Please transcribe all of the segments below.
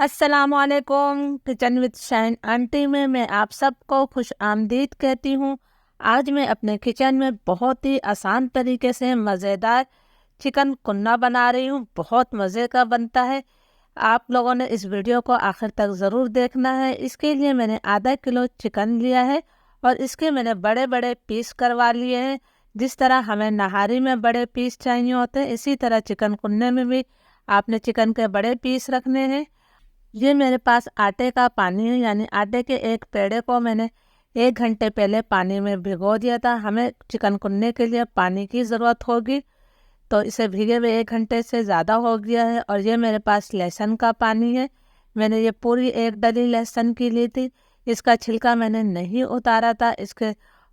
अस्सलामुअलैकुम। Kitchen with shine aunty में मैं आप सबको खुश आमदीद कहती हूँ। आज मैं अपने किचन में बहुत ही आसान तरीके से मज़ेदार चिकन कुन्ना बना रही हूँ। बहुत मज़े का बनता है। आप लोगों ने इस वीडियो को आखिर तक ज़रूर देखना है। इसके लिए मैंने आधा किलो चिकन लिया है और इसके मैंने बड़े बड़े पीस करवा लिए हैं। जिस तरह हमें नहारी में बड़े पीस चाहिए होते हैं, इसी तरह चिकन कुन्ने में भी आपने चिकन के बड़े पीस रखने हैं। ये मेरे पास आटे का पानी है, यानी आटे के एक पेड़े को मैंने 1 घंटे पहले पानी में भिगो दिया था। हमें चिकन कुन्ने के लिए पानी की ज़रूरत होगी, तो इसे भीगे हुए 1 घंटे से ज़्यादा हो गया है। और ये मेरे पास लहसुन का पानी है। मैंने ये पूरी 1 डली लहसुन की ली थी। इसका छिलका मैंने नहीं उतारा था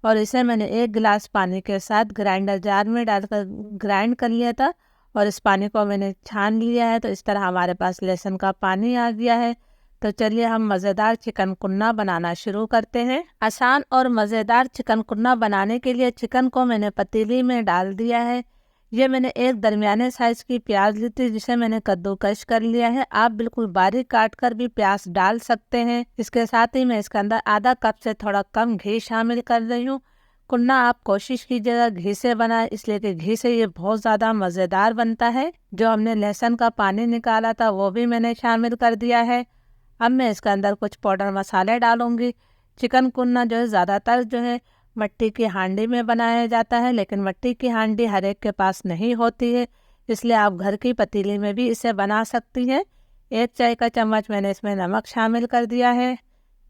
और इसे मैंने 1 गिलास पानी के साथ ग्राइंडर जार में डालकर ग्राइंड कर लिया था और इस पानी को मैंने छान लिया है। तो इस तरह हमारे पास लहसुन का पानी आ गया है। तो चलिए हम मज़ेदार चिकन कुन्ना बनाना शुरू करते हैं। आसान और मज़ेदार चिकन कुन्ना बनाने के लिए चिकन को मैंने पतीली में डाल दिया है। ये मैंने एक दरमियाने साइज़ की प्याज ली थी, जिसे मैंने कद्दूकश कर लिया है। आप बिल्कुल बारीक काट कर भी प्याज डाल सकते हैं। इसके साथ ही मैं इसके अंदर आधा कप से थोड़ा कम घी शामिल कर रही हूँ। कुन्ना आप कोशिश कीजिएगा घी से बनाए, इसलिए कि घी से ये बहुत ज़्यादा मज़ेदार बनता है। जो हमने लहसुन का पानी निकाला था वो भी मैंने शामिल कर दिया है। अब मैं इसके अंदर कुछ पाउडर मसाले डालूंगी। चिकन कुन्ना जो है ज़्यादातर जो है मिट्टी की हांडी में बनाया जाता है, लेकिन मिट्टी की हांडी हर एक के पास नहीं होती है, इसलिए आप घर की पतीली में भी इसे बना सकती हैं। 1 चाय का चम्मच मैंने इसमें नमक शामिल कर दिया है।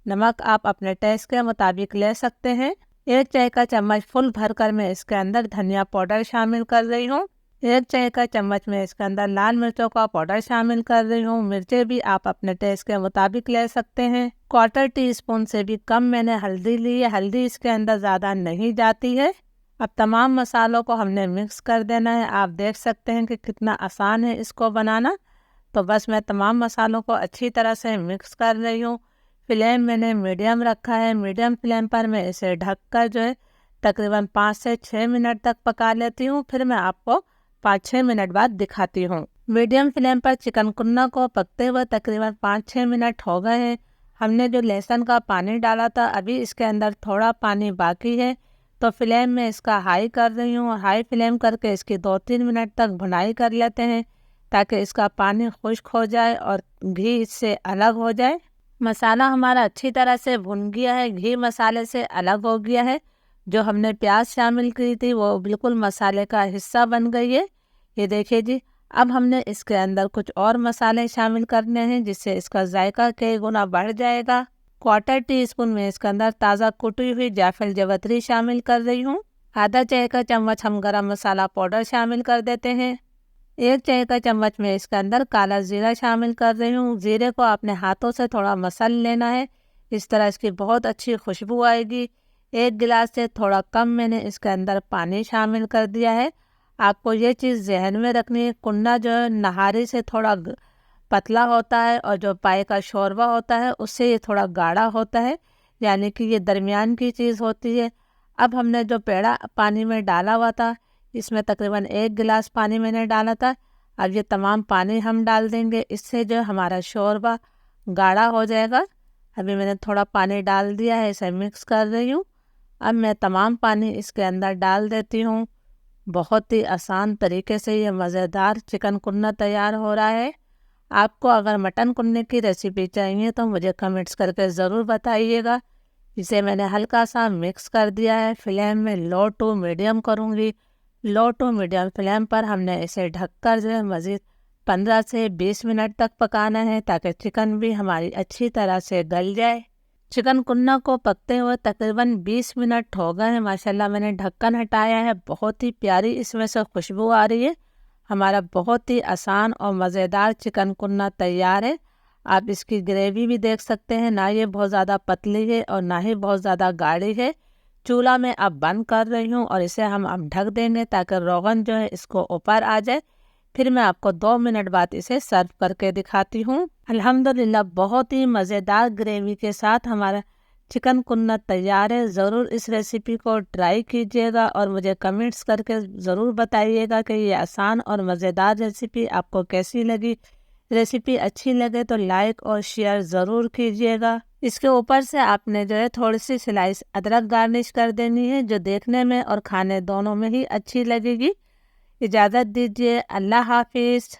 नमक आप अपने टेस्ट के मुताबिक ले सकते हैं। 1 चाय का चम्मच फुल भरकर मैं इसके अंदर धनिया पाउडर शामिल कर रही हूँ। 1 चाय का चम्मच मैं इसके अंदर लाल मिर्चों का पाउडर शामिल कर रही हूँ। मिर्चें भी आप अपने टेस्ट के मुताबिक ले सकते हैं। 1/4 टीस्पून से भी कम मैंने हल्दी ली है। हल्दी इसके अंदर ज़्यादा नहीं जाती है। अब तमाम मसालों को हमने मिक्स कर देना है। आप देख सकते हैं कि कितना आसान है इसको बनाना। तो बस मैं तमाम मसालों को अच्छी तरह से मिक्स कर रही हूँ। फ्लेम मैंने मीडियम रखा है। मीडियम फ्लेम पर मैं इसे ढककर जो है तकरीबन 5 से 6 मिनट तक पका लेती हूँ। फिर मैं आपको 5-6 मिनट बाद दिखाती हूँ। मीडियम फ्लेम पर चिकन कुन्ना को पकते हुए तकरीबन 5-6 मिनट हो गए हैं। हमने जो लहसुन का पानी डाला था, अभी इसके अंदर थोड़ा पानी बाकी है, तो फ्लेम में इसका हाई कर रही हूँ। हाई फ्लेम करके इसकी 2-3 मिनट तक भुनाई कर लेते हैं, ताकि इसका पानी खुश्क हो जाए और घी इससे अलग हो जाए। मसाला हमारा अच्छी तरह से भुन गया है, घी मसाले से अलग हो गया है। जो हमने प्याज शामिल की थी वो बिल्कुल मसाले का हिस्सा बन गई है। ये देखिए जी। अब हमने इसके अंदर कुछ और मसाले शामिल करने हैं, जिससे इसका जायका कई गुना बढ़ जाएगा। 1/4 टीस्पून में इसके अंदर ताज़ा कुटी हुई जायफल जवतरी शामिल कर रही हूँ। आधा चाय का चम्मच हम गरम मसाला पाउडर शामिल कर देते हैं। 1 चाय का चम्मच में इसके अंदर काला जीरा शामिल कर रही हूँ। जीरे को अपने हाथों से थोड़ा मसल लेना है, इस तरह इसकी बहुत अच्छी खुशबू आएगी। 1 गिलास से थोड़ा कम मैंने इसके अंदर पानी शामिल कर दिया है। आपको ये चीज़ जहन में रखनी है, कुन्ना जो है नहारी से थोड़ा पतला होता है और जो पाए का शोरबा होता है उससे ये थोड़ा गाढ़ा होता है, यानी कि ये दरमियान की चीज़ होती है। अब हमने जो पेड़ा पानी में डाला हुआ था, इसमें तकरीबन 1 गिलास पानी मैंने डाला था। अब ये तमाम पानी हम डाल देंगे, इससे जो हमारा शोरबा गाढ़ा हो जाएगा। अभी मैंने थोड़ा पानी डाल दिया है, इसे मिक्स कर रही हूँ। अब मैं तमाम पानी इसके अंदर डाल देती हूँ। बहुत ही आसान तरीके से ये मज़ेदार चिकन कुन्ना तैयार हो रहा है। आपको अगर मटन कुन्ने की रेसिपी चाहिए तो मुझे कमेंट्स करके ज़रूर बताइएगा। इसे मैंने हल्का सा मिक्स कर दिया है। फ्लेम में लो टू मीडियम करूँगी। लो टू मीडियम फ्लेम पर हमने इसे ढककर जो है मज़ीद 15 से 20 मिनट तक पकाना है, ताकि चिकन भी हमारी अच्छी तरह से गल जाए। चिकन कुन्ना को पकते हुए तकरीबन 20 मिनट हो गए हैं। माशाल्लाह मैंने ढक्कन हटाया है, बहुत ही प्यारी इसमें से खुशबू आ रही है। हमारा बहुत ही आसान और मज़ेदार चिकन कुन्ना तैयार है। आप इसकी ग्रेवी भी देख सकते हैं, ना ये बहुत ज़्यादा पतली है और ना ही बहुत ज़्यादा गाढ़ी है। चूल्हा में अब बंद कर रही हूँ और इसे हम अब ढक देंगे, ताकि रोगन जो है इसको ऊपर आ जाए। फिर मैं आपको 2 मिनट बाद इसे सर्व करके दिखाती हूँ। अल्हम्दुलिल्लाह बहुत ही मज़ेदार ग्रेवी के साथ हमारा चिकन कुन्ना तैयार है। ज़रूर इस रेसिपी को ट्राई कीजिएगा और मुझे कमेंट्स करके ज़रूर बताइएगा कि ये आसान और मज़ेदार रेसिपी आपको कैसी लगी। रेसिपी अच्छी लगे तो लाइक और शेयर ज़रूर कीजिएगा। इसके ऊपर से आपने जो है थोड़ी सी स्लाइस अदरक गार्निश कर देनी है, जो देखने में और खाने दोनों में ही अच्छी लगेगी। इजाज़त दीजिए, अल्लाह हाफिज़।